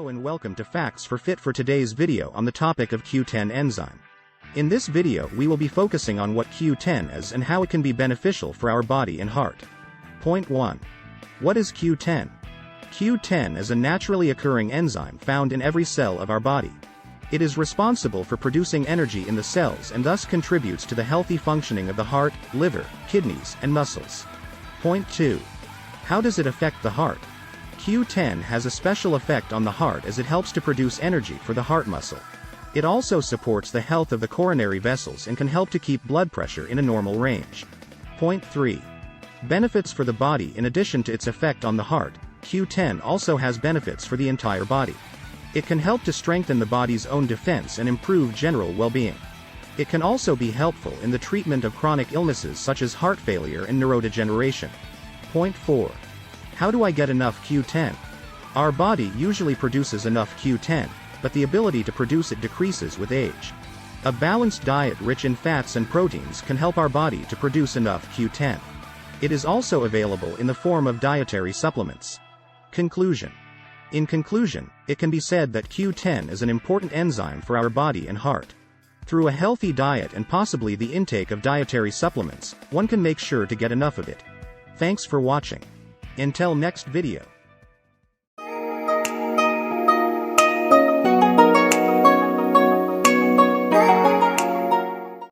Hello and welcome to Facts for Fit for today's video on the topic of Q10 enzyme. In this video we will be focusing on what Q10 is and how it can be beneficial for our body and heart. Point 1. What is Q10? Q10 is a naturally occurring enzyme found in every cell of our body. It is responsible for producing energy in the cells and thus contributes to the healthy functioning of the heart, liver, kidneys, and muscles. Point 2. How does it affect the heart? Q10 has a special effect on the heart as it helps to produce energy for the heart muscle. It also supports the health of the coronary vessels and can help to keep blood pressure in a normal range. Point 3. Benefits for the body. In addition to its effect on the heart, Q10 also has benefits for the entire body. It can help to strengthen the body's own defense and improve general well-being. It can also be helpful in the treatment of chronic illnesses such as heart failure and neurodegeneration. Point 4. How do I get enough Q10? Our body usually produces enough Q10, but the ability to produce it decreases with age. A balanced diet rich in fats and proteins can help our body to produce enough Q10. It is also available in the form of dietary supplements. Conclusion. In conclusion, it can be said that Q10 is an important enzyme for our body and heart. Through a healthy diet and possibly the intake of dietary supplements, one can make sure to get enough of it. Thanks for watching. Until next video.